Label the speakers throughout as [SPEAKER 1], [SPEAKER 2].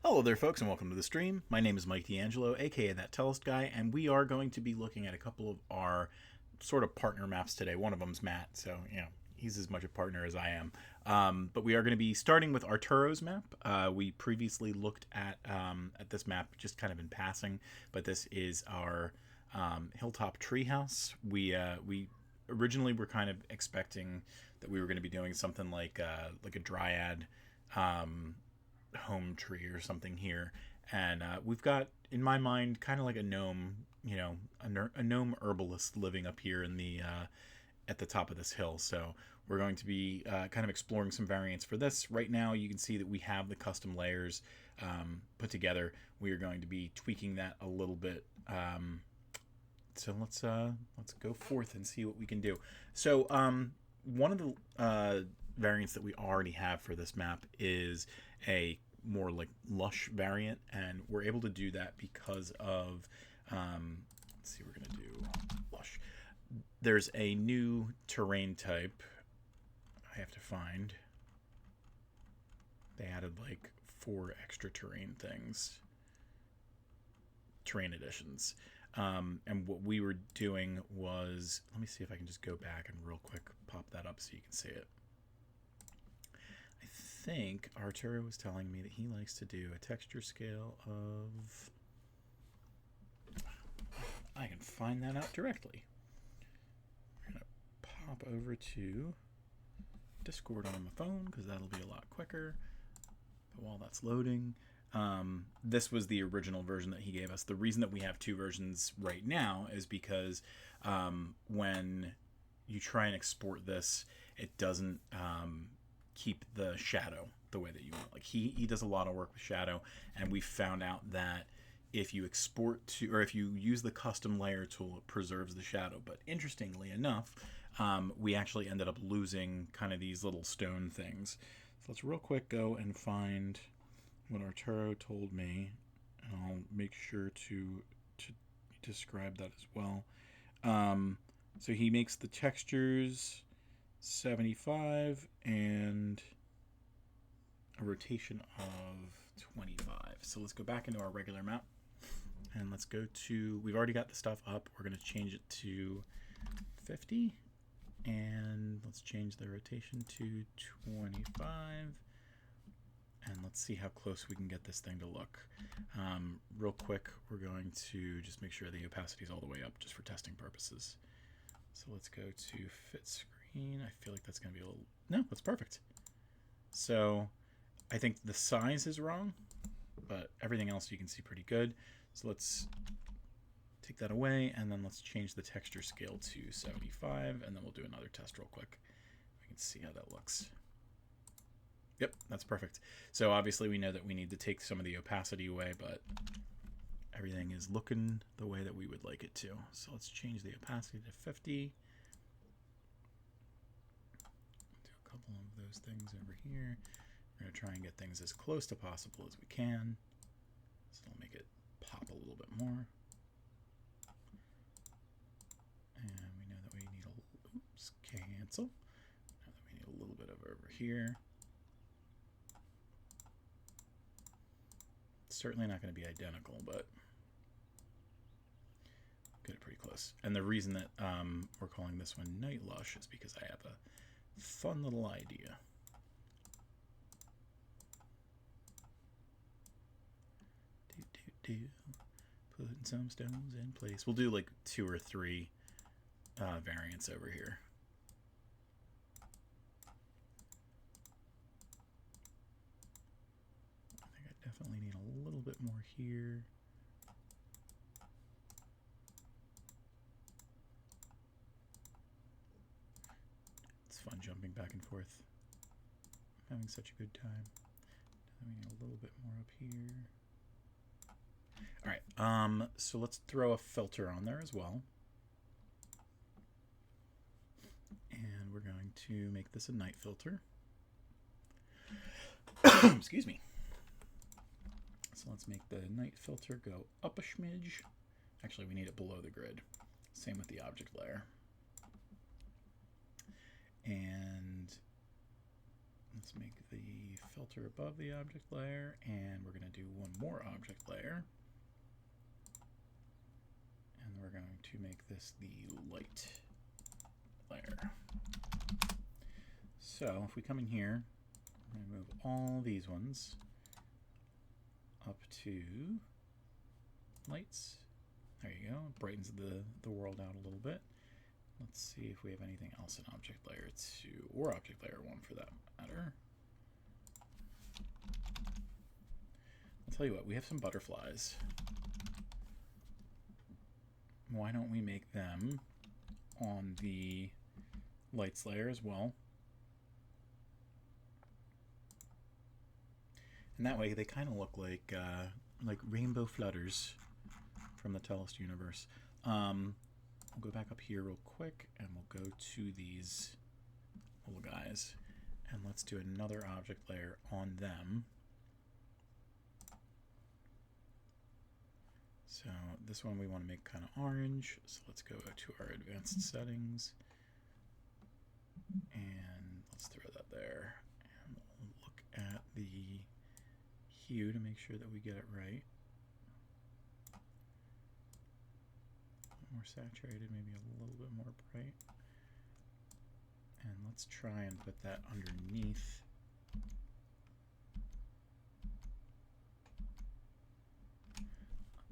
[SPEAKER 1] Hello there, folks, and welcome to the stream. My name is Mike D'Angelo, aka That Tellest Guy, and we are going to be looking at a couple of our sort of partner maps today. One of them's Matt, so he's as much a partner as I am. But we are going to be starting with Arturo's map. We previously looked at this map just kind of in passing, but this is our Hilltop Treehouse. We originally were kind of expecting that we were going to be doing something like a dryad. Home tree or something here, and we've got, in my mind, kind of like a gnome, a gnome herbalist living up here in the at the top of this hill. So we're going to be kind of exploring some variants for this. Right now you can see that we have the custom layers put together. We are going to be tweaking that a little bit, so let's go forth and see what we can do. So one of the variants that we already have for this map is a more like lush variant, and we're able to do that because of let's see, we're gonna do lush. There's a new terrain type I have to find. They added like 4 extra terrain things, terrain additions, and what we were doing was, let me see if I can just go back and real quick pop that up so you can see it. I think Arturo was telling me that he likes to do a texture scale of, I can find that out directly. We're going to pop over to Discord on my phone because that'll be a lot quicker. But while that's loading, this was the original version that he gave us. The reason that we have 2 versions right now is because when you try and export this, it doesn't keep the shadow the way that you want. Like he does a lot of work with shadow, and we found out that if you export to, or if you use the custom layer tool, it preserves the shadow. But interestingly enough, we actually ended up losing kind of these little stone things. So let's real quick go and find what Arturo told me, and I'll make sure to describe that as well. So he makes the textures 75 and a rotation of 25. So let's go back into our regular map, and let's go to, we've already got the stuff up. We're going to change it to 50, and let's change the rotation to 25, and let's see how close we can get this thing to look. Real quick, we're going to just make sure the opacity is all the way up just for testing purposes. So let's go to fit screen. I feel like that's going to be a little... No, that's perfect. So I think the size is wrong, but everything else you can see pretty good. So let's take that away, and then let's change the texture scale to 75, and then we'll do another test real quick. We can see how that looks. Yep, that's perfect. So obviously we know that we need to take some of the opacity away, but everything is looking the way that we would like it to. So let's change the opacity to 50. Do a couple of those things over here. We're going to try and get things as close to possible as we can. So it'll make it pop a little bit more. And we know that we need a, oops, cancel. Now that we need a little bit of over here. It's certainly not going to be identical, but get it pretty close. And the reason that we're calling this one Night Lush is because I have a fun little idea. Putting some stones in place. We'll do like 2 or 3 variants over here. I think I definitely need a little bit more here. It's fun jumping back and forth. I'm having such a good time. We need a little bit more up here. All right, so let's throw a filter on there as well. And we're going to make this a night filter. Excuse me. So let's make the night filter go up a smidge. Actually, we need it below the grid. Same with the object layer. And let's make the filter above the object layer, and we're going to do to make this the light layer. So if we come in here, I'm going to move all these ones up to lights. There you go. It brightens the world out a little bit. Let's see if we have anything else in Object Layer 2 or Object Layer 1 for that matter. I'll tell you what, we have some butterflies. Why don't we make them on the lights layer as well? And that way they kind of look like rainbow flutters from the Tellest universe. We'll go back up here real quick and we'll go to these little guys and let's do another object layer on them. So this one we want to make kind of orange, so let's go to our advanced settings and let's throw that there, and we'll look at the hue to make sure that we get it right. More saturated, maybe a little bit more bright. And let's try and put that underneath.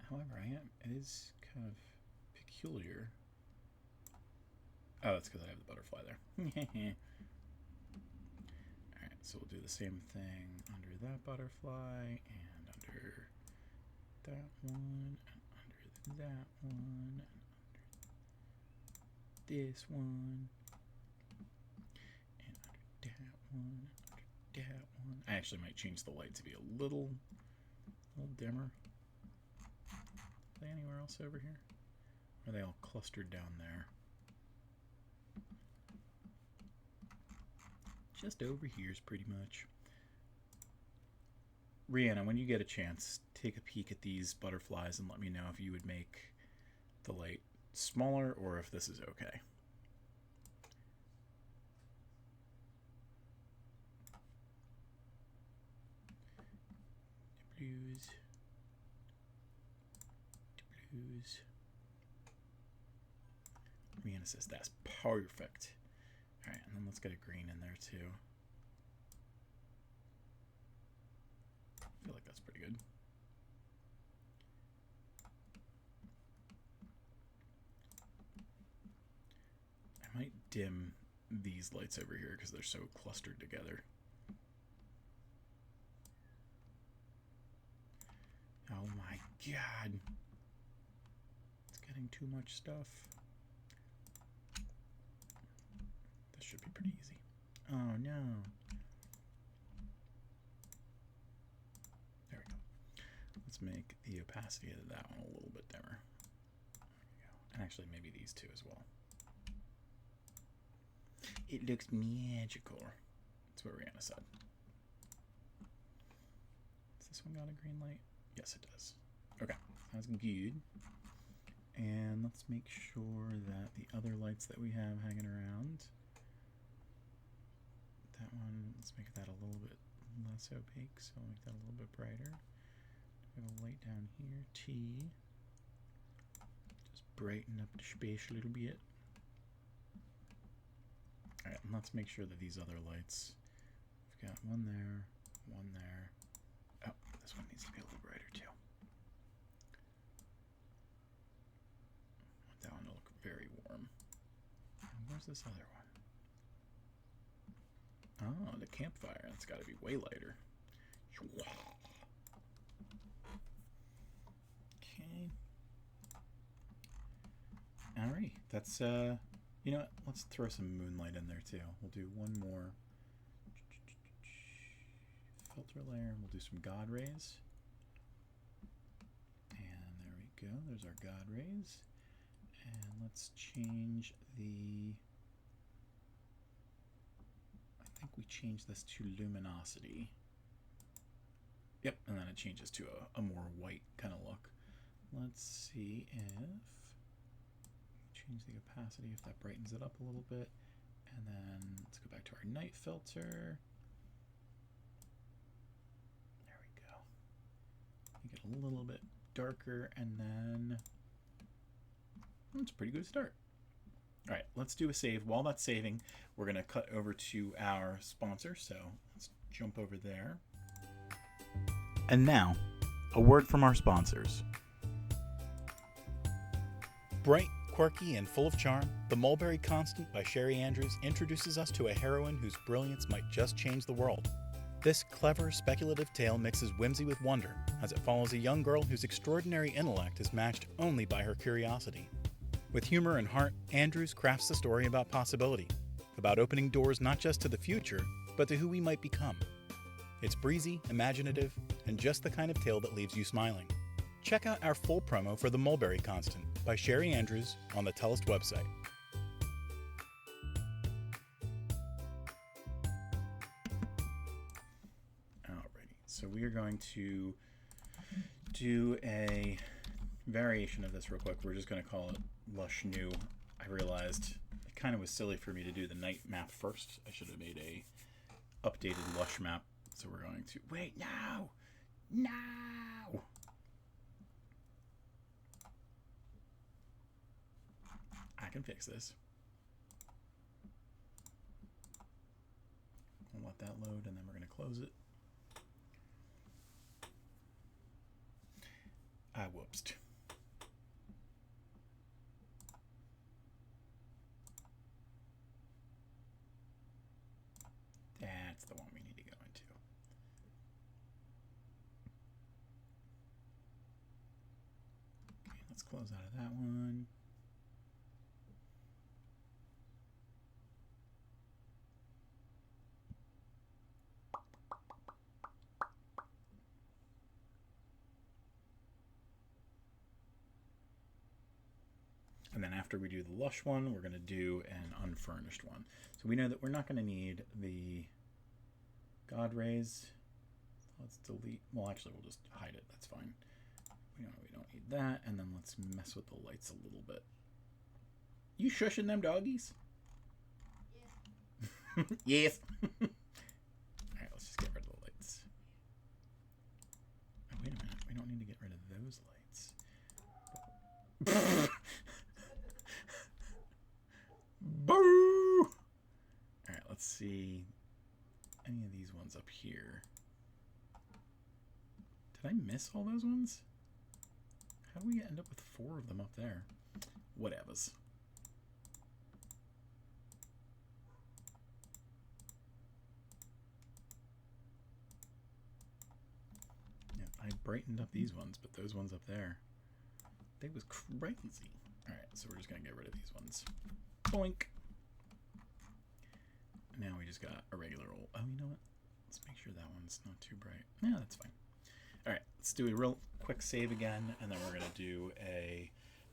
[SPEAKER 1] However, it is kind of peculiar. Oh, that's because I have the butterfly there. Alright, so we'll do the same thing under that butterfly and under that one and under that one. This one and under that one, under that one. I actually might change the light to be a little dimmer. Are they anywhere else over here? Or are they all clustered down there? Just over here is pretty much. Rihanna, when you get a chance, take a peek at these butterflies and let me know if you would make the light smaller or if this is okay. Blues. Rihanna says that's perfect. Alright, and then let's get a green in there too. I feel like that's pretty good. I might dim these lights over here because they're so clustered together. Oh my god. It's getting too much stuff. This should be pretty easy. Oh no. There we go. Let's make the opacity of that one a little bit dimmer. There we go. And actually maybe these two as well. It looks magical. That's what Rihanna said. Does this one got a green light? Yes, it does. Okay, that's good. And let's make sure that the other lights that we have hanging around, that one, let's make that a little bit less opaque, so I'll make that a little bit brighter. We have a light down here, T. Just brighten up the space a little bit. Alright, and let's make sure that these other lights, we've got one there, one there. Oh, this one needs to be a little brighter too. I want that one to look very warm. And where's this other one? Oh, the campfire. That's got to be way lighter. Okay. Alright, that's you know what? Let's throw some moonlight in there too. We'll do one more filter layer and we'll do some God rays. And there we go. There's our God rays. And let's change the, I think we change this to luminosity. Yep, and then it changes to a more white kind of look. Let's see if change the opacity, if that brightens it up a little bit. And then let's go back to our night filter. There we go. Make it a little bit darker, and then That's a pretty good start. All right, let's do a save. While that's saving, we're going to cut over to our sponsor. So let's jump over there. And now, a word from our sponsors. Bright, quirky, and full of charm, The Mulberry Constant by Sherry Andrews introduces us to a heroine whose brilliance might just change the world. This clever, speculative tale mixes whimsy with wonder, as it follows a young girl whose extraordinary intellect is matched only by her curiosity. With humor and heart, Andrews crafts the story about possibility, about opening doors not just to the future, but to who we might become. It's breezy, imaginative, and just the kind of tale that leaves you smiling. Check out our full promo for The Mulberry Constant by Sherry Andrews on the Tellest website. Alrighty, so we are going to do a variation of this real quick. We're just going to call it Lush New. I realized it kind of was silly for me to do the night map first. I should have made a updated Lush map. So we're going to wait now. I can fix this. We'll let that load, and then we're going to close it. I whoopsed. That's the one we need to go into. Okay, let's close out of that one. And then after we do the Lush one, we're going to do an unfurnished one. So we know that we're not going to need the God Rays. Let's delete. Well, actually, we'll just hide it. That's fine. We don't need that. And then let's mess with the lights a little bit. You shushing them doggies? Yeah. Yes. All right, let's just get rid of the lights. Oh, wait a minute. We don't need to get rid of those lights. Boo! Alright, let's see any of these ones up here. Did I miss all those ones? How do we end up with 4 of them up there? Whatevers. Yeah, I brightened up these ones, but those ones up there, they was crazy. Alright, so we're just going to get rid of these ones. Boink. Now we just got a regular old... Oh, you know what? Let's make sure that one's not too bright. Yeah, that's fine. All right, let's do a real quick save again, and then we're going to do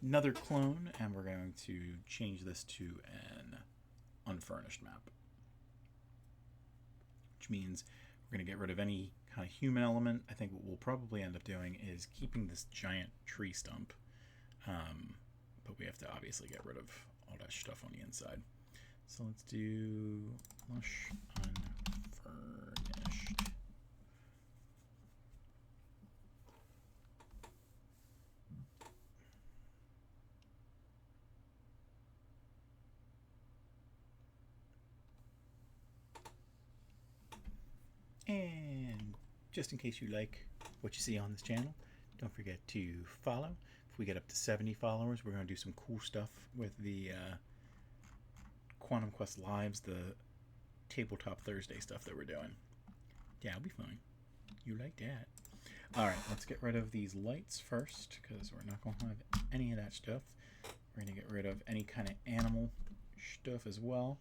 [SPEAKER 1] another clone, and we're going to change this to an unfurnished map. Which means we're going to get rid of any kind of human element. I think what we'll probably end up doing is keeping this giant tree stump. But we have to obviously get rid of all that stuff on the inside. So let's do Lush Unfurnished. And just in case you like what you see on this channel, don't forget to follow. If we get up to 70 followers, we're going to do some cool stuff with the Quantum Quest Lives, the Tabletop Thursday stuff that we're doing. Yeah, it'll be fun. You like that. Alright, let's get rid of these lights first, because we're not going to have any of that stuff. We're going to get rid of any kind of animal stuff as well.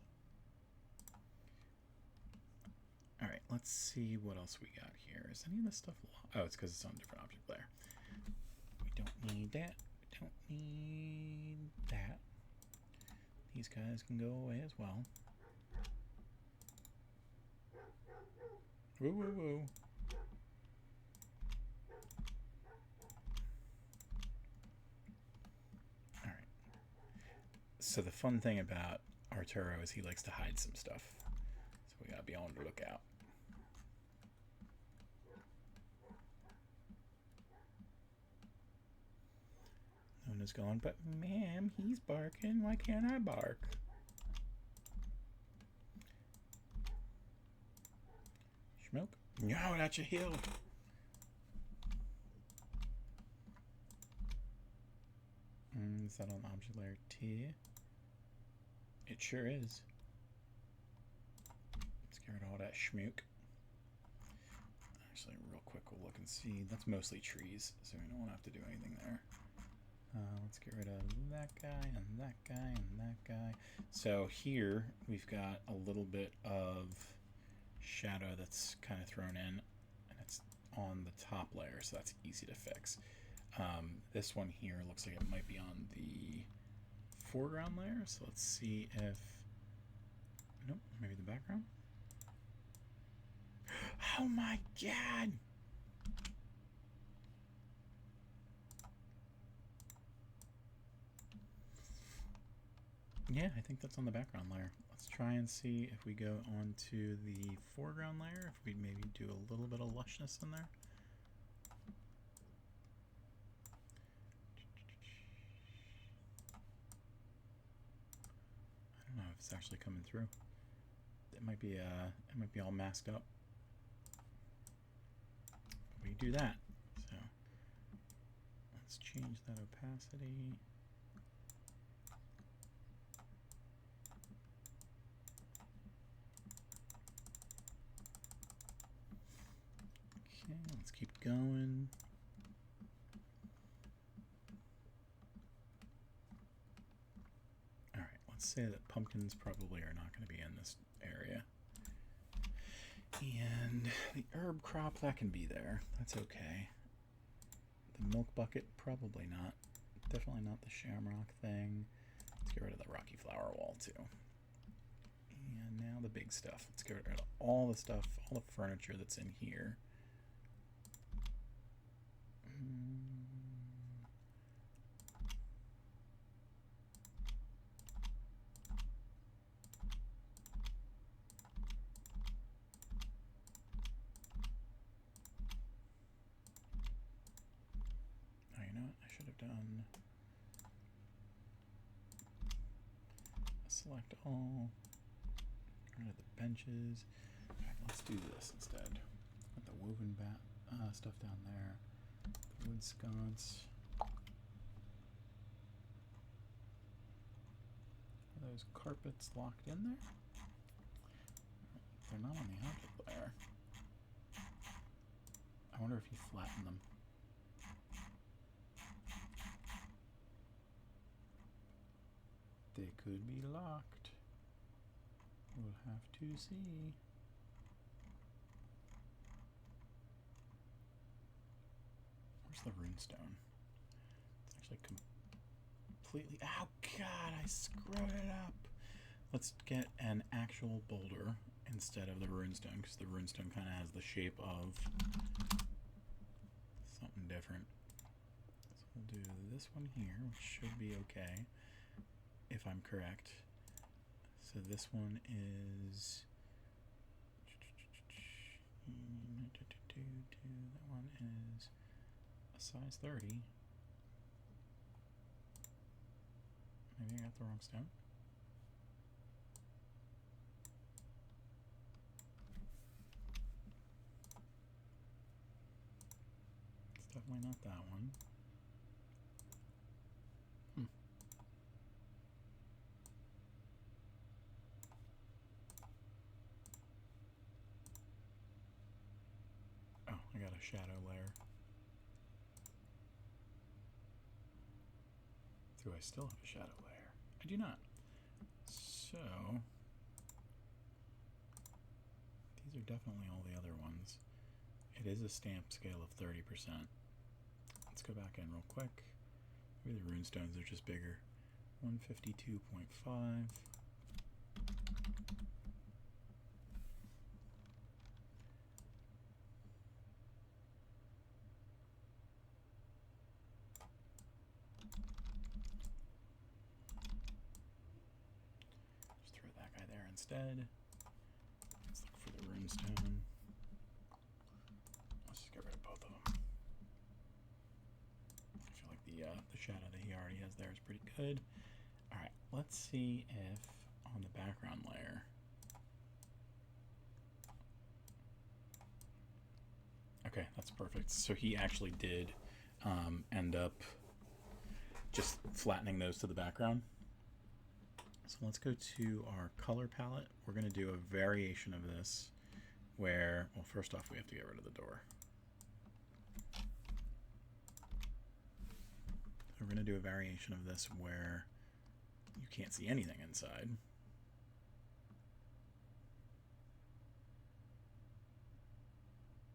[SPEAKER 1] Alright, let's see what else we got here. Is any of this stuff... Oh, it's because it's on a different object layer. We don't need that. We don't need that. These guys can go away as well. Woo, woo, woo. Alright. So the fun thing about Arturo is he likes to hide some stuff. So we gotta be on the lookout. No phone is going, but ma'am, he's barking. Why can't I bark? Smoke? No, that's your hill. Is that on object layer T? It sure is. Let's get rid of all that schmook. Actually, real quick, we'll look and see. That's mostly trees, so we don't have to do anything there. Let's get rid of that guy and that guy and that guy. So here we've got a little bit of shadow that's kind of thrown in, and it's on the top layer, so that's easy to fix. This one here looks like it might be on the foreground layer, so let's see if... Nope, maybe the background? Oh my god! Yeah, I think that's on the background layer. Let's try and see if we go onto the foreground layer, if we maybe do a little bit of lushness in there. I don't know if it's actually coming through. It might be all masked up. We do that. So let's change that opacity. Okay, let's keep going. All right, let's say that pumpkins probably are not going to be in this area. And the herb crop, that can be there. That's okay. The milk bucket, probably not. Definitely not the shamrock thing. Let's get rid of the rocky flower wall too. And now the big stuff. Let's get rid of all the stuff, all the furniture that's in here. Done. Select all. Get rid of the benches. Right, let's do this instead. Put the woven stuff down there. The wood sconce. Are those carpets locked in there? They're not on the object layer. I wonder if you flatten them. They could be locked. We'll have to see. Where's the runestone? It's actually completely... Oh god, I screwed it up! Let's get an actual boulder instead of the runestone, because the runestone kind of has the shape of something different. So we'll do this one here, which should be okay. If I'm correct. So this one is that one is a size 30. Maybe I got the wrong stone. It's definitely not that one. I got a shadow layer. Do I still have a shadow layer? I do not. So these are definitely all the other ones. It is a stamp scale of 30%. Let's go back in real quick. Maybe the runestones are just bigger. 152.5. Instead, let's look for the runestone. Let's just get rid of both of them. I feel like the shadow that he already has there is pretty good. All right, let's see if on the background layer, okay, that's perfect. So he actually did end up just flattening those to the background. So let's go to our color palette. We're going to do a variation of this where, well, first off, we have to get rid of the door. So we're going to do a variation of this where you can't see anything inside.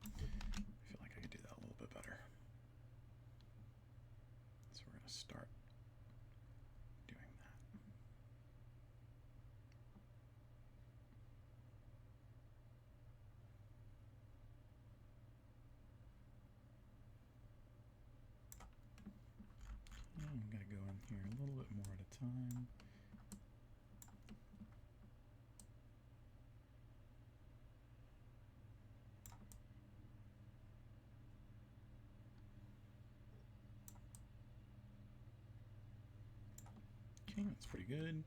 [SPEAKER 1] I feel like I could do that a little bit better. So we're going to start doing that. I'm going to go in here a little bit more at a time. Okay, that's pretty good.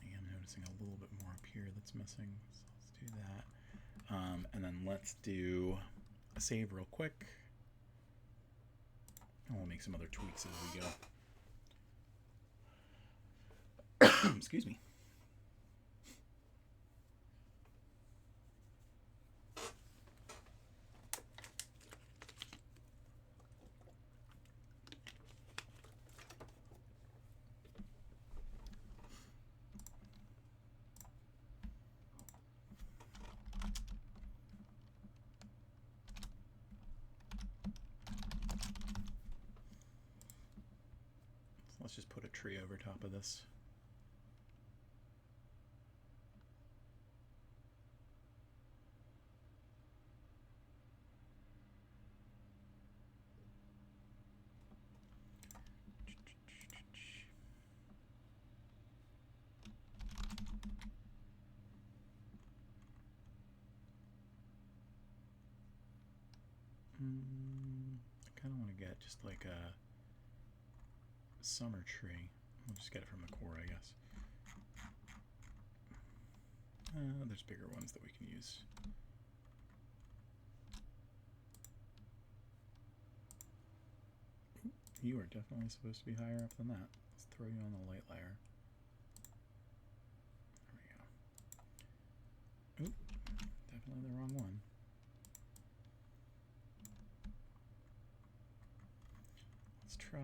[SPEAKER 1] I am noticing a little bit more up here that's missing, so let's do that. And then let's do a save real quick. And we'll make some other tweaks as we go. Excuse me. Let's just put a tree over top of this. I kind of want to get just like a summer tree. We'll just get it from the core, I guess. There's bigger ones that we can use. You are definitely supposed to be higher up than that. Let's throw you on the light layer. There we go. Oop, definitely the wrong one. Let's try,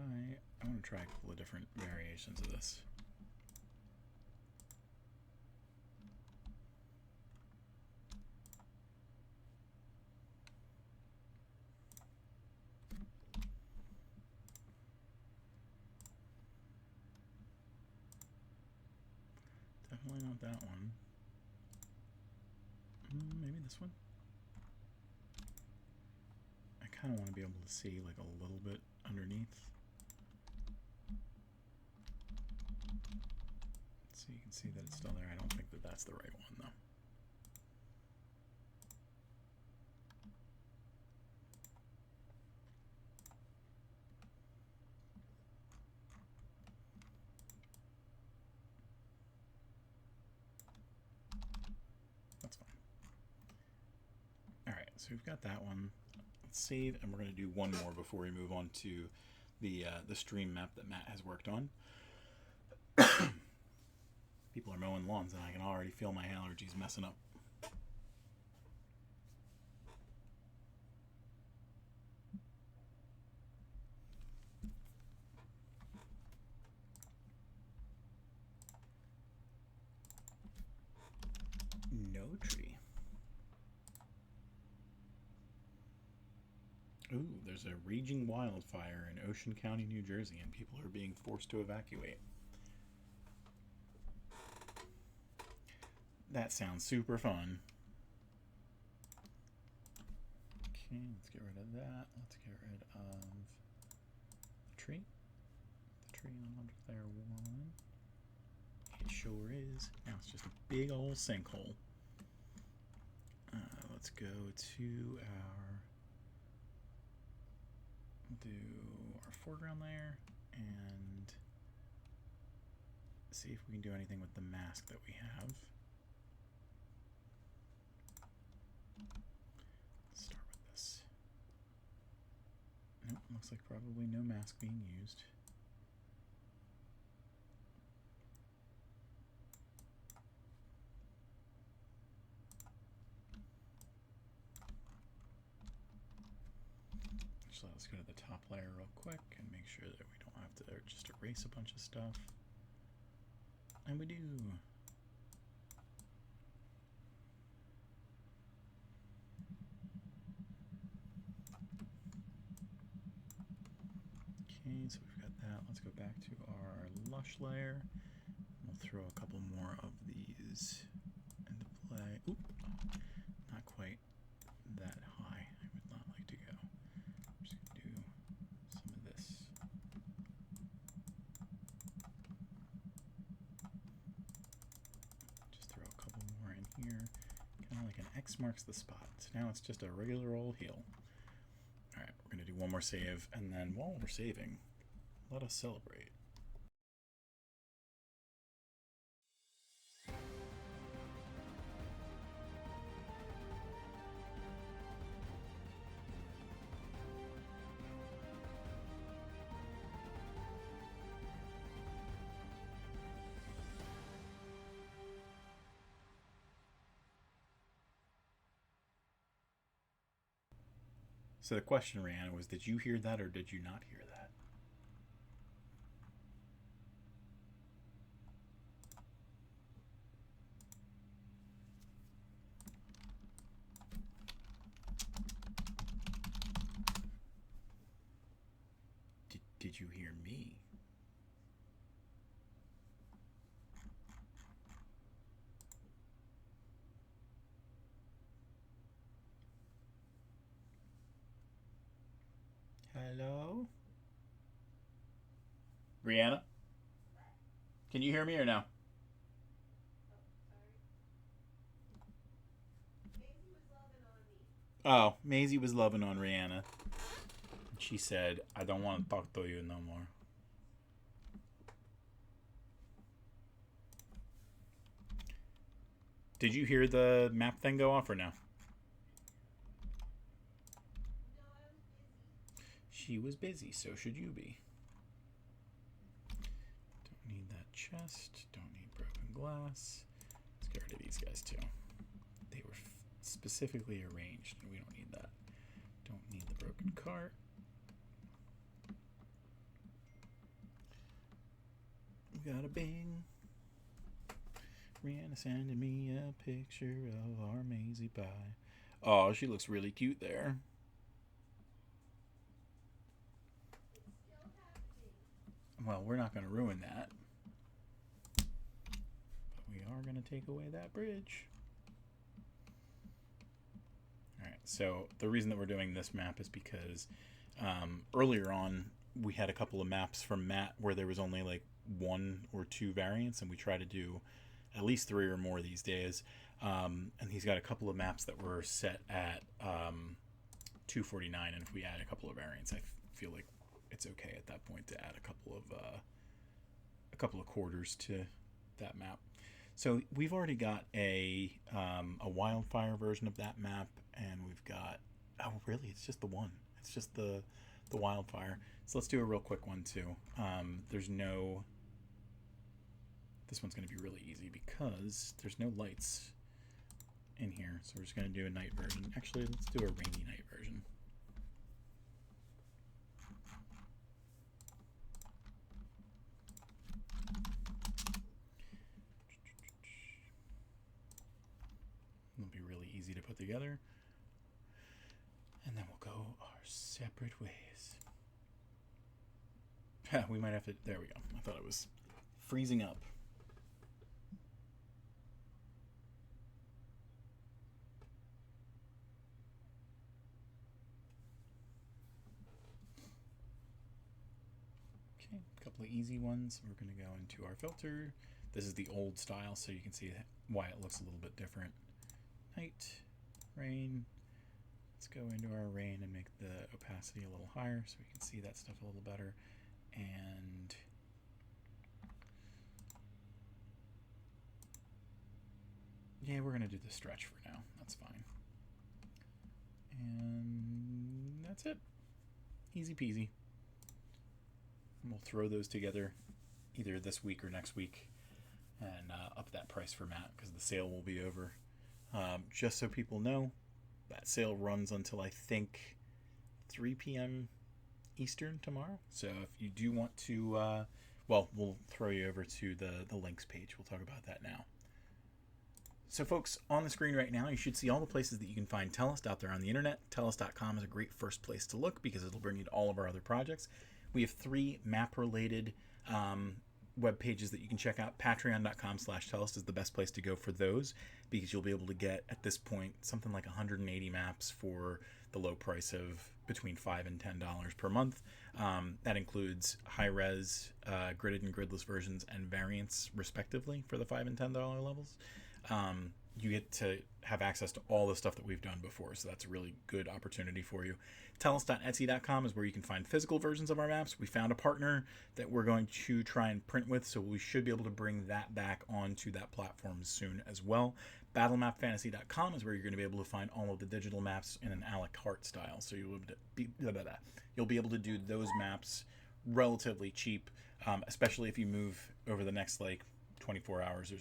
[SPEAKER 1] I want to try a couple of different variations of this. Definitely not that one. Maybe this one? I kind of want to be able to see like a little bit underneath. So you can see that it's still there. I don't think that that's the right one though. That's fine. Alright, so we've got that one. Let's save, and we're going to do one more before we move on to the stream map that Matt has worked on. People are mowing lawns and I can already feel my allergies messing up. No tree. Ooh, there's a raging wildfire in Ocean County, New Jersey, and people are being forced to evacuate. That sounds super fun. Okay, let's get rid of that. Let's get rid of the tree. The tree on object layer 1. It sure is. Now it's just a big old sinkhole. Let's go to our foreground layer and see if we can do anything with the mask that we have. Let's start with this. Nope, looks like probably no mask being used. So let's go to the top layer real quick and make sure that we don't have to just erase a bunch of stuff. And we do. Okay, so we've got that. Let's go back to our lush layer. We'll throw a couple more of these into play. Oop, not quite that high. I would not like to go. I'm just going to do some of this. Just throw a couple more in here. Kind of like an X marks the spot. So now it's just a regular old hill. Alright, we're going to do one more save, and then while we're saving, let us celebrate. So the question, Rihanna, was did you hear that or did you not hear that? Did you hear me? Hello? Rihanna? Can you hear me or no? Oh, Maisie was loving on Rihanna. She said, I don't want to talk to you no more. Did you hear the map thing go off or no? She was busy, so should you be. Don't need that chest. Don't need broken glass. Let's get rid of these guys too. They were specifically arranged, and we don't need that. Don't need the broken cart. We got a bing. Rihanna sending me a picture of our Maisie pie. Oh, she looks really cute there. Well, we're not going to ruin that. But we are going to take away that bridge. Alright, so the reason that we're doing this map is because earlier on we had a couple of maps from Matt where there was only like 1 or 2 variants, and we try to do at least 3 or more these days. And he's got a couple of maps that were set at 249, and if we add a couple of variants, I feel like it's okay at that point to add a couple of quarters to that map. So we've already got a wildfire version of that map, and we've got, oh really, it's just the one. It's just the wildfire. So let's do a real quick one too. There's no, this one's going to be really easy because there's no lights in here. So we're just going to do a night version. Actually, let's do a rainy night version. It'll be really easy to put together. And then we'll go our separate ways. We might have to, there we go. I thought it was freezing up. Okay, a couple of easy ones. We're going to go into our filter. This is the old style, so you can see why it looks a little bit different. Night, rain. Let's go into our rain and make the opacity a little higher so we can see that stuff a little better. And yeah, we're going to do the stretch for now. That's fine. And that's it. Easy peasy. And we'll throw those together either this week or next week and up that price for Matt because the sale will be over. Just so people know, that sale runs until I think 3 p.m. Eastern tomorrow. So if you do want to, well, we'll throw you over to the links page. We'll talk about that now. So folks, on the screen right now, you should see all the places that you can find Tellest out there on the internet. Tellest.com is a great first place to look because it'll bring you to all of our other projects. We have 3 map-related web pages that you can check out. Patreon.com/Tellest is the best place to go for those because you'll be able to get, at this point, something like 180 maps for the low price of between $5 and $10 per month. That includes high-res, gridded and gridless versions and variants, respectively, for the $5 and $10 levels. You get to have access to all the stuff that we've done before, so that's a really good opportunity for you. Tellest.etsy.com is where you can find physical versions of our maps. We found a partner that we're going to try and print with, so we should be able to bring that back onto that platform soon as well. Battlemapfantasy.com is where you're going to be able to find all of the digital maps in an a la carte style, so you'll be able to do those maps relatively cheap, especially if you move over the next, 24 hours, or,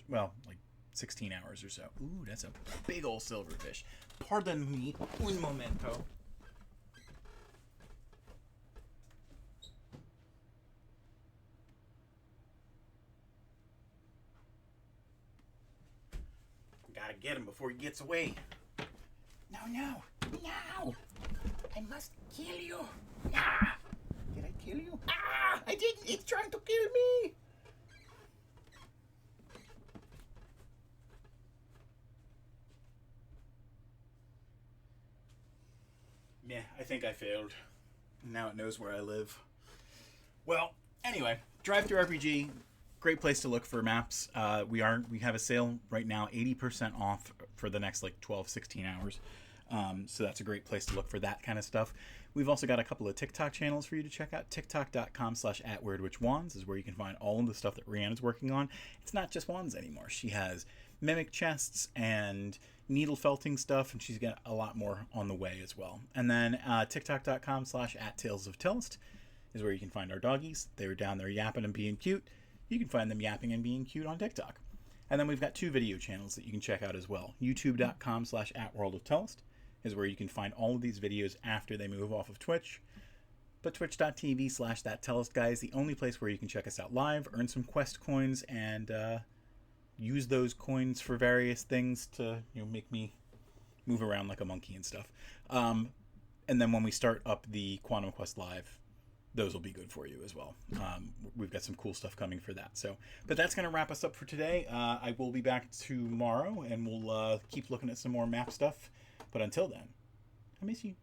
[SPEAKER 1] 16 hours or so. Ooh, that's a big old silverfish. Pardon me, un momento. Gotta get him before he gets away. No. I must kill you. Ah! Did I kill you? Ah! I didn't. It's trying to kill me. Yeah, I think I failed. Now it knows where I live. Well, anyway, Drive-Thru-RPG, great place to look for maps. We have a sale right now, 80% off for the next 12, 16 hours. So that's a great place to look for that kind of stuff. We've also got a couple of TikTok channels for you to check out. TikTok.com/@WeirdWitchWands is where you can find all of the stuff that Rhiannon's working on. It's not just wands anymore. She has mimic chests and needle felting stuff, and she's got a lot more on the way as well. And then TikTok.com/@TalesOfTellest is where you can find our doggies. They were down there yapping and being cute. You can find them yapping and being cute on TikTok. And then we've got 2 video channels that you can check out as well. YouTube.com/@WorldOfTellest is where you can find all of these videos after they move off of Twitch. But Twitch.tv/ThatTellestGuy is the only place where you can check us out live, earn some quest coins, and use those coins for various things to make me move around like a monkey and stuff. And then when we start up the Quantum Quest Live, those will be good for you as well. We've got some cool stuff coming for that. But that's going to wrap us up for today. I will be back tomorrow, and we'll keep looking at some more map stuff. But until then, I miss you.